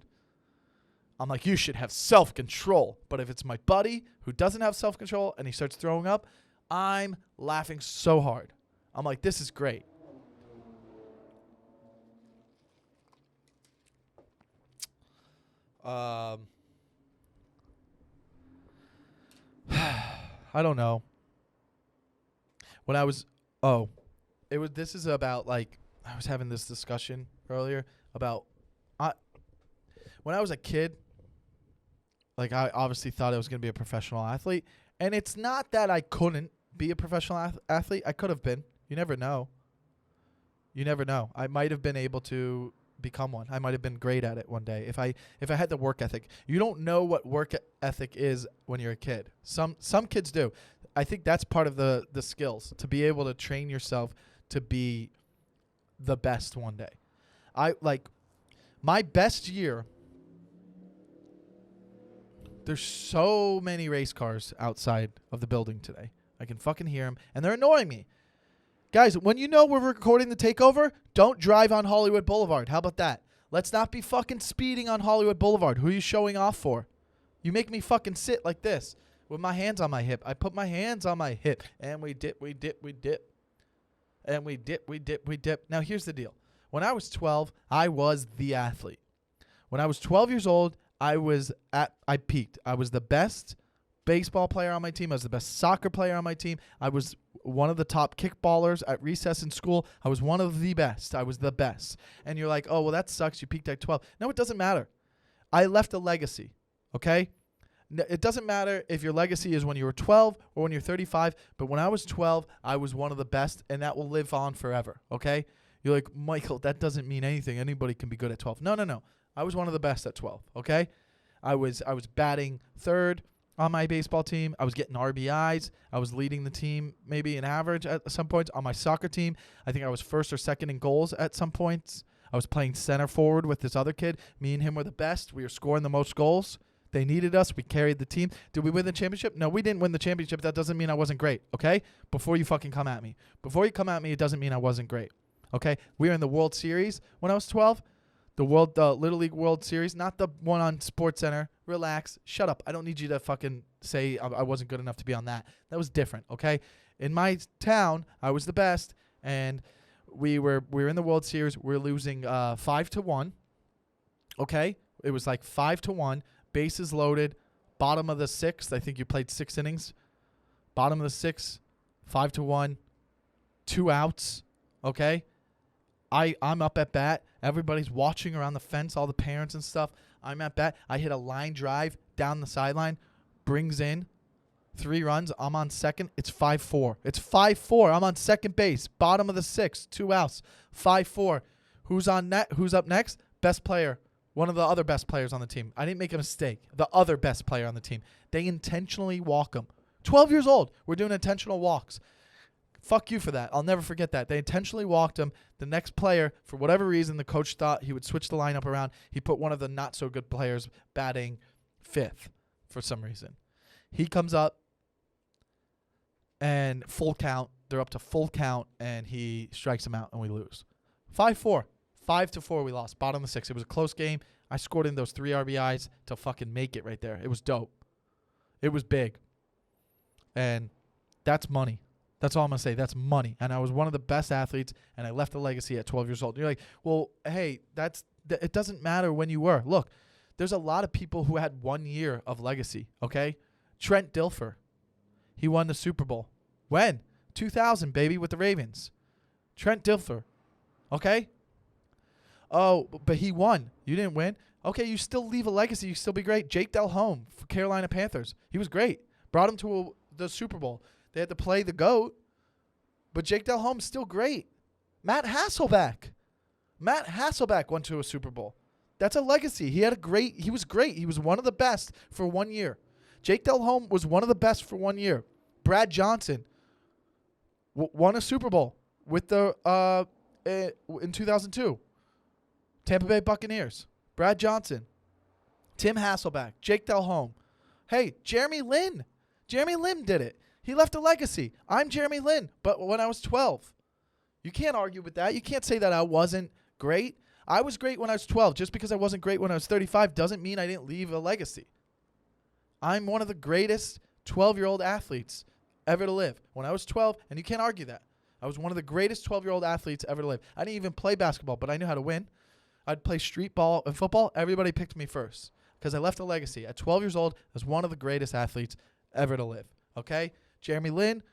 I'm like, you should have self-control. But if it's my buddy who doesn't have self-control and he starts throwing up, I'm laughing so hard. I'm like, this is great. I don't know. When I was, this is about like, I was having this discussion earlier about, when I was a kid, like I obviously thought I was going to be a professional athlete. And it's not that I couldn't be a professional athlete. I could have been. You never know. You never know. I might have been able to become one. I might have been great at it one day if I had the work ethic. You don't know what work ethic is when you're a kid. Some kids do. I think that's part of the skills, to be able to train yourself to be the best one day. My best year, there's so many race cars outside of the building today. I can fucking hear them, and they're annoying me. Guys, when you know we're recording the Takeover, don't drive on Hollywood Boulevard. How about that? Let's not be fucking speeding on Hollywood Boulevard. Who are you showing off for? You make me fucking sit like this with my hands on my hip. I put my hands on my hip, and we dip. And we dip. Now, here's the deal. When I was 12, I was the athlete. When I was 12 years old, I peaked. I was the best baseball player on my team. I was the best soccer player on my team. I was one of the top kickballers at recess in school. I was one of the best. I was the best. And you're like, oh, well, that sucks. You peaked at 12. No, it doesn't matter. I left a legacy, okay? It doesn't matter if your legacy is when you were 12 or when you're 35, but when I was 12, I was one of the best, and that will live on forever, okay? You're like, Michael, that doesn't mean anything. Anybody can be good at 12. No. I was one of the best at 12, okay? I was batting third on my baseball team. I was getting RBIs. I was leading the team maybe in average at some points. On my soccer team, I think I was first or second in goals at some points. I was playing center forward with this other kid. Me and him were the best. We were scoring the most goals. They needed us. We carried the team. Did we win the championship? No, we didn't win the championship. That doesn't mean I wasn't great, okay? Before you fucking come at me. Before you come at me, it doesn't mean I wasn't great, okay? We were in the World Series when I was 12. The Little League World Series, not the one on SportsCenter. Relax. Shut up. I don't need you to fucking say I wasn't good enough to be on that. That was different, okay? In my town, I was the best, and we were in the World Series. We were losing 5-1, okay? It was like 5-1. Bases loaded, bottom of the sixth. I think you played 6 innings. Bottom of the sixth, 5-1, 2 outs. Okay, I'm up at bat. Everybody's watching around the fence, all the parents and stuff. I'm at bat. I hit a line drive down the sideline, brings in 3 runs. I'm on second. It's 5-4. It's 5-4. I'm on second base. Bottom of the sixth, 2 outs. 5-4. Who's on net? Who's up next? Best player. One of the other best players on the team. I didn't make a mistake. The other best player on the team. They intentionally walk him. 12 years old. We're doing intentional walks. Fuck you for that. I'll never forget that. They intentionally walked him. The next player, for whatever reason, the coach thought he would switch the lineup around. He put one of the not-so-good players batting 5th for some reason. He comes up and full count. They're up to full count, and he strikes him out, and we lose. 5-4. 5-4 we lost. Bottom of the 6th. It was a close game. I scored in those 3 RBIs to fucking make it right there. It was dope. It was big. And that's money. That's all I'm going to say. That's money. And I was one of the best athletes, and I left a legacy at 12 years old. And you're like, well, hey, it doesn't matter when you were. Look, there's a lot of people who had 1 year of legacy, okay? Trent Dilfer. He won the Super Bowl. When? 2000, baby, with the Ravens. Trent Dilfer. Okay? Oh, but he won. You didn't win? Okay, you still leave a legacy. You still be great. Jake Delhomme for Carolina Panthers. He was great. Brought him to the Super Bowl. They had to play the GOAT, but Jake Delhomme's still great. Matt Hasselbeck went to a Super Bowl. That's a legacy. He was great. He was one of the best for 1 year. Jake Delhomme was one of the best for 1 year. Brad Johnson won a Super Bowl with the in 2002. Tampa Bay Buccaneers. Brad Johnson. Tim Hasselbeck. Jake Delhomme. Hey, Jeremy Lin. Jeremy Lin did it. He left a legacy. I'm Jeremy Lin, but when I was 12. You can't argue with that. You can't say that I wasn't great. I was great when I was 12. Just because I wasn't great when I was 35 doesn't mean I didn't leave a legacy. I'm one of the greatest 12-year-old athletes ever to live. When I was 12, and you can't argue that. I was one of the greatest 12-year-old athletes ever to live. I didn't even play basketball, but I knew how to win. I'd play street ball and football. Everybody picked me first because I left a legacy. At 12 years old, I was one of the greatest athletes ever to live. Okay? Jeremy Lin,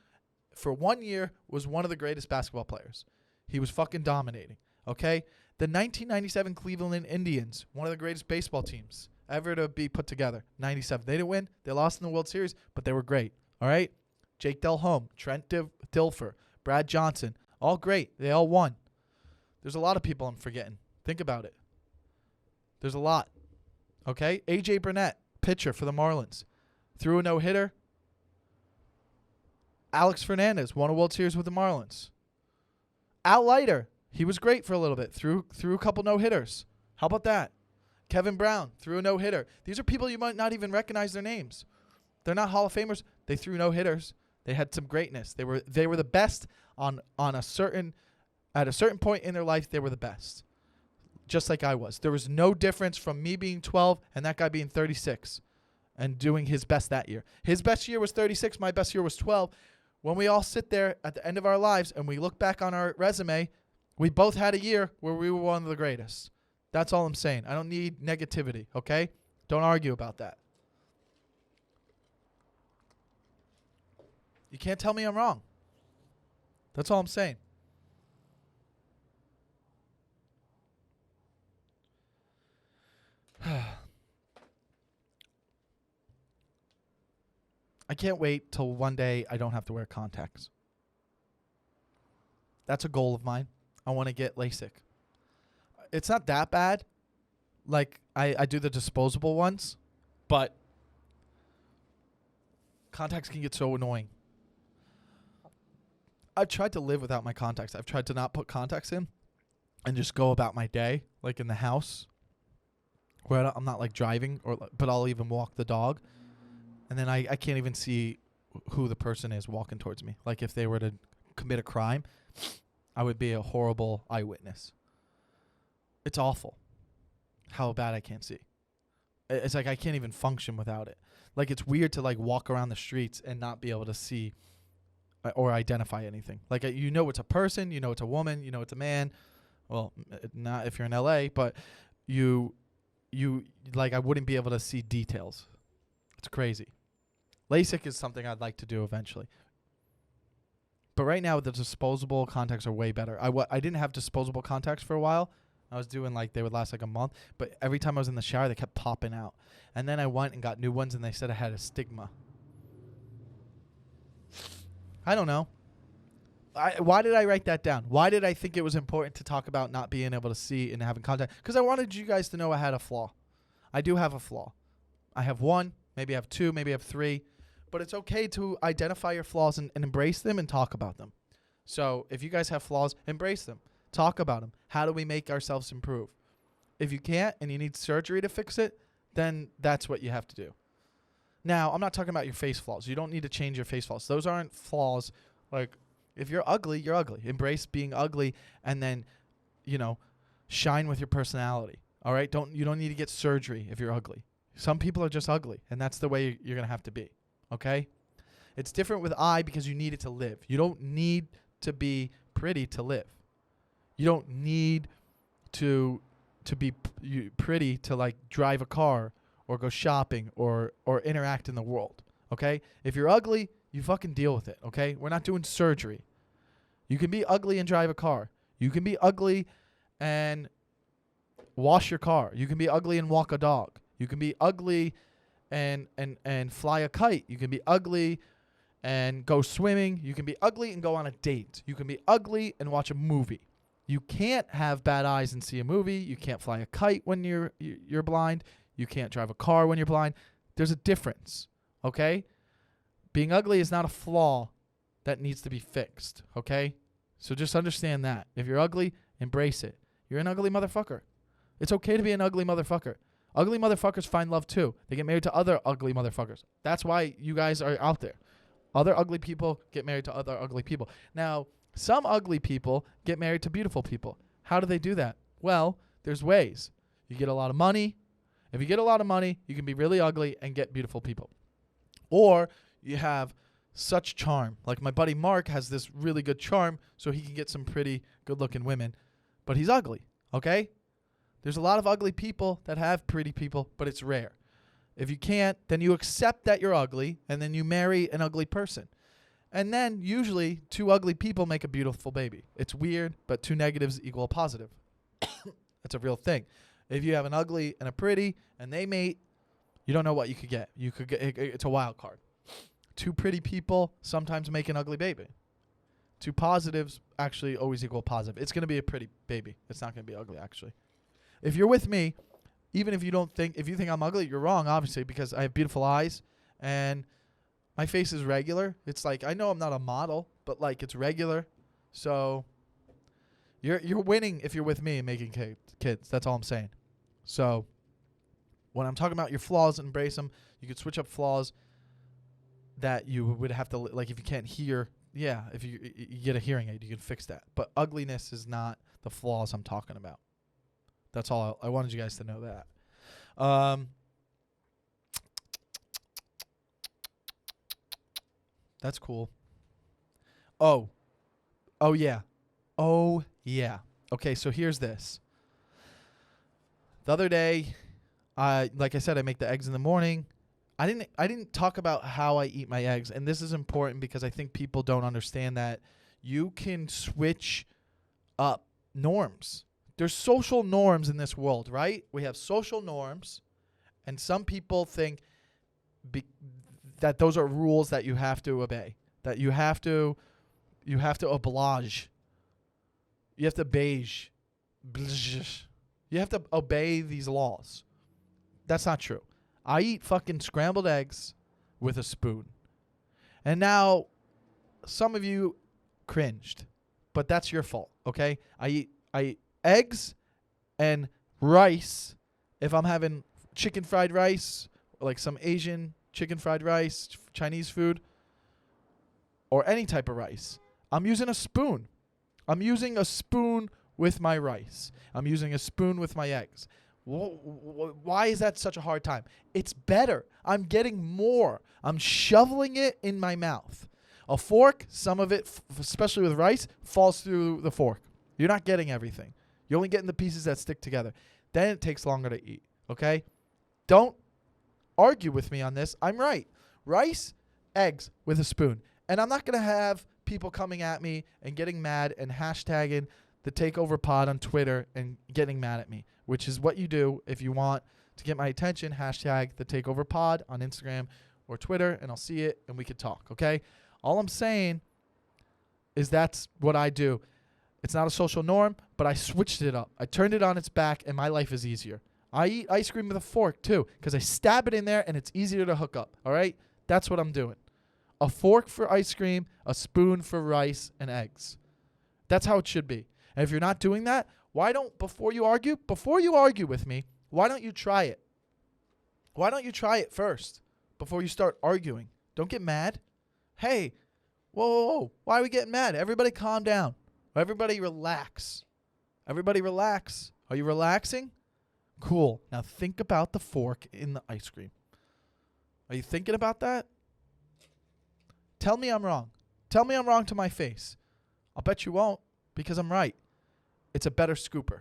for 1 year, was one of the greatest basketball players. He was fucking dominating. Okay? The 1997 Cleveland Indians, one of the greatest baseball teams ever to be put together. 97. They didn't win. They lost in the World Series, but they were great. All right? Jake Delhomme, Trent Dilfer, Brad Johnson, all great. They all won. There's a lot of people I'm forgetting. Think about it. There's a lot. Okay? A.J. Burnett, pitcher for the Marlins. Threw a no-hitter. Alex Fernandez won a World Series with the Marlins. Al Leiter, he was great for a little bit. Threw a couple no-hitters. How about that? Kevin Brown threw a no-hitter. These are people you might not even recognize their names. They're not Hall of Famers. They threw no-hitters. They had some greatness. They were the best at a certain point in their life. They were the best. Just like I was. There was no difference from me being 12 and that guy being 36 and doing his best that year. His best year was 36. My best year was 12. When we all sit there at the end of our lives and we look back on our resume, we both had a year where we were one of the greatest. That's all I'm saying. I don't need negativity, okay? Don't argue about that. You can't tell me I'm wrong. That's all I'm saying. I can't wait till one day I don't have to wear contacts. That's a goal of mine. I want to get LASIK. It's not that bad. Like, I do the disposable ones, but contacts can get so annoying. I've tried to live without my contacts. I've tried to not put contacts in and just go about my day, like in the house, where I'm not like driving, but I'll even walk the dog. And then I can't even see who the person is walking towards me. Like if they were to commit a crime, I would be a horrible eyewitness. It's awful how bad I can't see. It's like I can't even function without it. Like it's weird to like walk around the streets and not be able to see or identify anything. Like you know it's a person, you know it's a woman, you know it's a man. Well, not if you're in LA, but you like I wouldn't be able to see details. It's crazy. LASIK is something I'd like to do eventually. But right now, the disposable contacts are way better. I didn't have disposable contacts for a while. I was doing like they would last like a month. But every time I was in the shower, they kept popping out. And then I went and got new ones, and they said I had astigma. I don't know. Why did I write that down? Why did I think it was important to talk about not being able to see and having contact? Because I wanted you guys to know I had a flaw. I do have a flaw. I have one. Maybe I have two. Maybe I have three. But it's okay to identify your flaws and embrace them and talk about them. So if you guys have flaws, embrace them. Talk about them. How do we make ourselves improve? If you can't and you need surgery to fix it, then that's what you have to do. Now, I'm not talking about your face flaws. You don't need to change your face flaws. Those aren't flaws. Like, if you're ugly, you're ugly. Embrace being ugly and then, shine with your personality. All right? You don't need to get surgery if you're ugly. Some people are just ugly, and that's the way you're going to have to be. Okay? It's different with eye because you need it to live. You don't need to be pretty to live. You don't need to be pretty to like drive a car or go shopping or interact in the world. Okay? If you're ugly, you fucking deal with it. Okay? We're not doing surgery. You can be ugly and drive a car. You can be ugly and wash your car. You can be ugly and walk a dog. You can be ugly and fly a kite. You can be ugly and go swimming. You can be ugly and go on a date. You can be ugly and watch a movie. You can't have bad eyes and see a movie. You can't fly a kite when you're blind. You can't drive a car when you're blind. There's a difference, okay? Being ugly is not a flaw that needs to be fixed, okay? So just understand that. If you're ugly, embrace it. You're an ugly motherfucker. It's okay to be an ugly motherfucker. Ugly motherfuckers find love too. They get married to other ugly motherfuckers. That's why you guys are out there. Other ugly people get married to other ugly people. Now, some ugly people get married to beautiful people. How do they do that? Well, there's ways. You get a lot of money. If you get a lot of money, you can be really ugly and get beautiful people. Or you have such charm. Like my buddy Mark has this really good charm, so he can get some pretty good-looking women. But he's ugly, okay? There's a lot of ugly people that have pretty people, but it's rare. If you can't, then you accept that you're ugly, and then you marry an ugly person. And then usually 2 ugly people make a beautiful baby. It's weird, but 2 negatives equal a positive. That's a real thing. If you have an ugly and a pretty and they mate, you don't know what you could get. You could get it's a wild card. 2 pretty people sometimes make an ugly baby. 2 positives actually always equal positive. It's going to be a pretty baby. It's not going to be ugly actually. If you're with me, even if you think I'm ugly, you're wrong obviously because I have beautiful eyes and my face is regular. It's like I know I'm not a model, but like it's regular. So you're winning if you're with me and making kids. That's all I'm saying. So when I'm talking about your flaws, embrace them. You could switch up flaws that you would have to, like if you can't hear, yeah, if you get a hearing aid, you can fix that. But ugliness is not the flaws I'm talking about. That's all. I wanted you guys to know that. That's cool. Oh yeah. Okay, so here's this. The other day, like I said, I make the eggs in the morning. I didn't talk about how I eat my eggs, and this is important because I think people don't understand that you can switch up norms. There's social norms in this world, right? We have social norms, and some people think that those are rules that you have to obey, that you have to oblige. You have to beige. You have to obey these laws. That's not true. I eat fucking scrambled eggs with a spoon. And now, some of you cringed, but that's your fault, okay? I eat eggs and rice. If I'm having chicken fried rice, like some Asian chicken fried rice, Chinese food, or any type of rice, I'm using a spoon. I'm using a spoon with my rice. I'm using a spoon with my eggs. Why is that such a hard time? It's better. I'm getting more. I'm shoveling it in my mouth. A fork, some of it, especially with rice, falls through the fork. You're not getting everything. You're only getting the pieces that stick together. Then it takes longer to eat, okay? Don't argue with me on this. I'm right. Rice, eggs with a spoon. And I'm not going to have people coming at me and getting mad and hashtagging the Takeover pod on Twitter and getting mad at me, which is what you do if you want to get my attention. Hashtag the Takeover pod on Instagram or Twitter, and I'll see it and we could talk, okay? All I'm saying is that's what I do. It's not a social norm, but I switched it up. I turned it on its back, and my life is easier. I eat ice cream with a fork, too, because I stab it in there, and it's easier to hook up, all right? That's what I'm doing. A fork for ice cream, a spoon for rice and eggs. That's how it should be. And if you're not doing that, before you argue with me, why don't you try it? Why don't you try it first before you start arguing? Don't get mad. Hey, whoa. Why are we getting mad? Everybody calm down. Everybody relax. Everybody relax. Are you relaxing? Cool. Now think about the fork in the ice cream. Are you thinking about that? Tell me I'm wrong. Tell me I'm wrong to my face. I'll bet you won't because I'm right. It's a better scooper.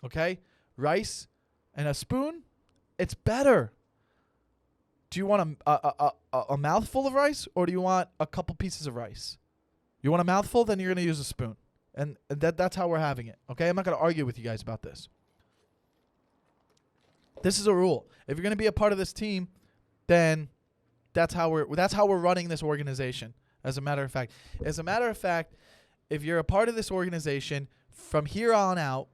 Okay? Rice and a spoon, it's better. Do you want a mouthful of rice or do you want a couple pieces of rice? You want a mouthful, then you're going to use a spoon. And that's how we're having it. Okay? I'm not going to argue with you guys about this. This is a rule. If you're going to be a part of this team, then that's how we're running this organization. As a matter of fact, if you're a part of this organization from here on out,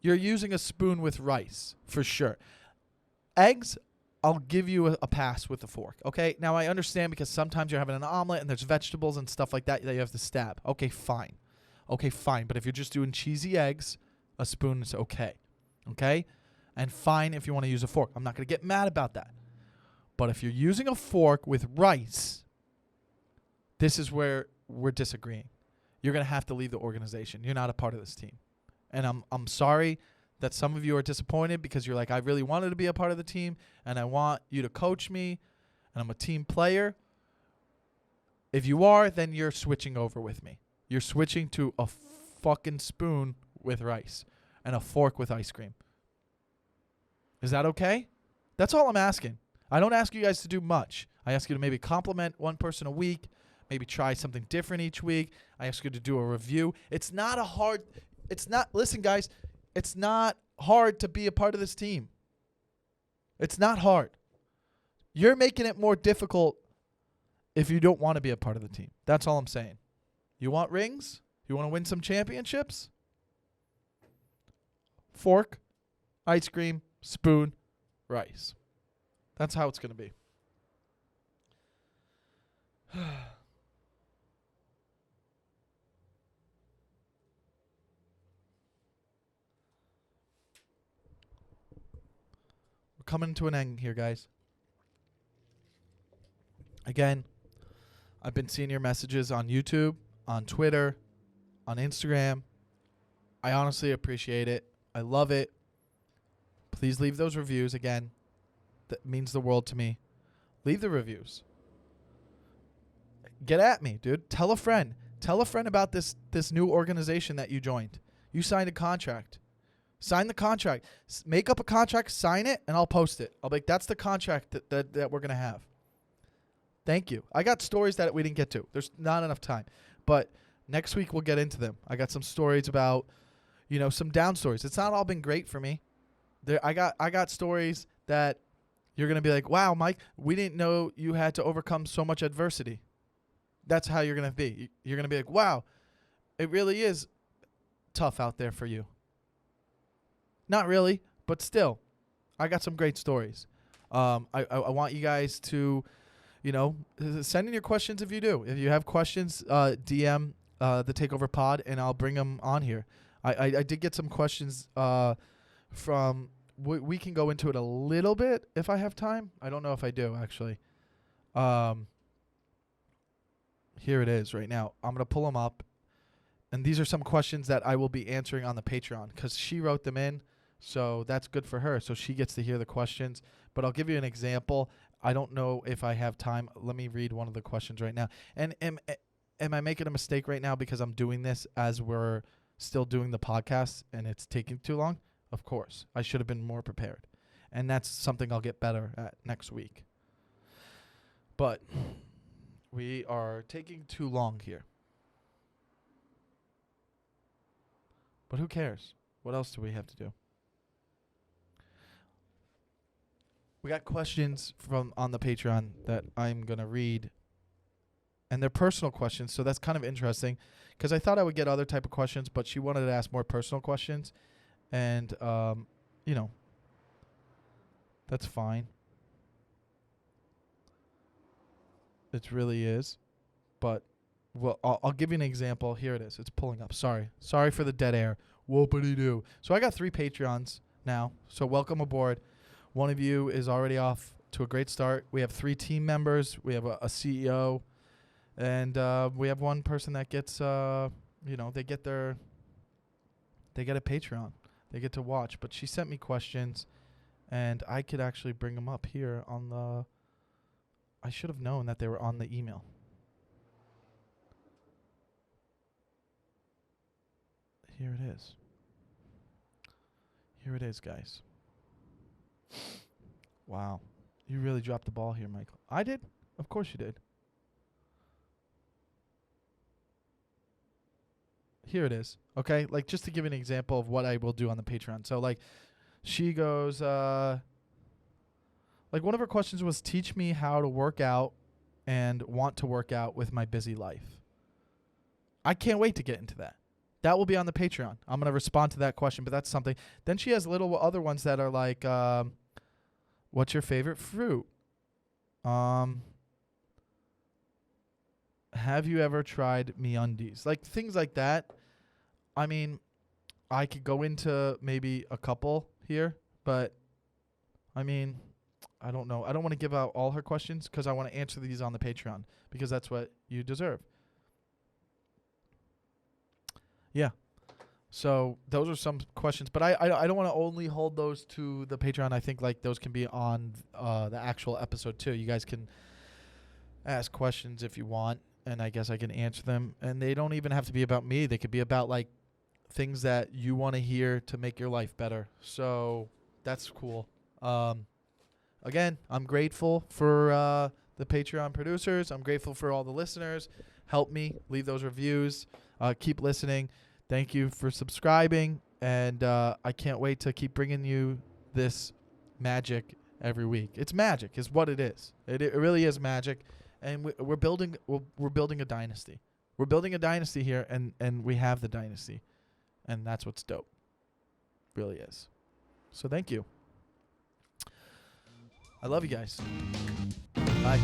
you're using a spoon with rice for sure. Eggs, I'll give you a pass with a fork. Okay. Now I understand because sometimes you're having an omelet and there's vegetables and stuff like that you have to stab. Okay, fine. But if you're just doing cheesy eggs, a spoon is okay. Okay. And fine if you want to use a fork. I'm not going to get mad about that. But if you're using a fork with rice, this is where we're disagreeing. You're going to have to leave the organization. You're not a part of this team. And I'm sorry that some of you are disappointed because you're like, I really wanted to be a part of the team and I want you to coach me and I'm a team player. If you are, then you're switching over with me. You're switching to a fucking spoon with rice and a fork with ice cream. Is that okay? That's all I'm asking. I don't ask you guys to do much. I ask you to maybe compliment one person a week, maybe try something different each week. I ask you to do a review. Listen, guys, it's not hard to be a part of this team. It's not hard. You're making it more difficult if you don't want to be a part of the team. That's all I'm saying. You want rings? You want to win some championships? Fork, ice cream, spoon, rice. That's how it's going to be. We're coming to an end here, guys. Again, I've been seeing your messages on YouTube, on Twitter, on Instagram. I honestly appreciate it. I love it. Please leave those reviews. Again, that means the world to me. Leave the reviews. Get at me, dude. Tell a friend. Tell a friend about this new organization that you joined. You signed a contract. Sign the contract. Make up a contract, sign it, and I'll post it. I'll be like, that's the contract that we're going to have. Thank you. I got stories that we didn't get to. There's not enough time. But next week we'll get into them. I got some stories about, some down stories. It's not all been great for me. I got stories that you're going to be like, wow, Mike, we didn't know you had to overcome so much adversity. That's how you're going to be. You're going to be like, wow, it really is tough out there for you. Not really, but still, I got some great stories. I want you guys to, send in your questions if you do. If you have questions, DM the Takeover Pod, and I'll bring them on here. I did get some questions from. We can go into it a little bit if I have time. I don't know if I do, actually. Here it is right now. I'm going to pull them up. And these are some questions that I will be answering on the Patreon because she wrote them in. So that's good for her. So she gets to hear the questions. But I'll give you an example. I don't know if I have time. Let me read one of the questions right now. And am I making a mistake right now because I'm doing this as we're still doing the podcast and it's taking too long? Of course. I should have been more prepared. And that's something I'll get better at next week. But we are taking too long here. But who cares? What else do we have to do? We got questions from on the Patreon that I'm going to read. And they're personal questions, so that's kind of interesting. Because I thought I would get other type of questions, but she wanted to ask more personal questions. And, that's fine. It really is. But, well, I'll give you an example. Here it is. It's pulling up. Sorry for the dead air. Whoopity-doo. So I got 3 Patreons now. So welcome aboard. One of you is already off to a great start. We have 3 team members. We have a CEO. And we have one person that gets, they get a Patreon. They get to watch. But she sent me questions, and I could actually bring them up here on the... I should have known that they were on the email. Here it is. Here it is, guys. Wow. You really dropped the ball here, Michael. I did? Of course you did. Here it is. Okay? Like, just to give an example of what I will do on the Patreon. So, like, She goes, like one of her questions was, teach me how to work out and want to work out with my busy life. I can't wait to get into that. That will be on the Patreon. I'm going to respond to that question, but that's something. Then she has little other ones that are like, what's your favorite fruit? Have you ever tried MeUndies? Like things like that. I mean, I could go into maybe a couple here, but I mean, I don't know. I don't want to give out all her questions because I want to answer these on the Patreon because that's what you deserve. Yeah. So those are some questions, but I don't want to only hold those to the Patreon. I think like those can be on the actual episode too. You guys can ask questions if you want, and I guess I can answer them. And they don't even have to be about me. They could be about like things that you want to hear to make your life better. So that's cool. Again, I'm grateful for the Patreon producers. I'm grateful for all the listeners. Help me. Leave those reviews. Keep listening. Thank you for subscribing. And I can't wait to keep bringing you this magic every week. It's magic is what it is. It really is magic. And we're building a dynasty. We're building a dynasty here, and we have the dynasty. And that's what's dope. Really is. So thank you. I love you guys. Bye.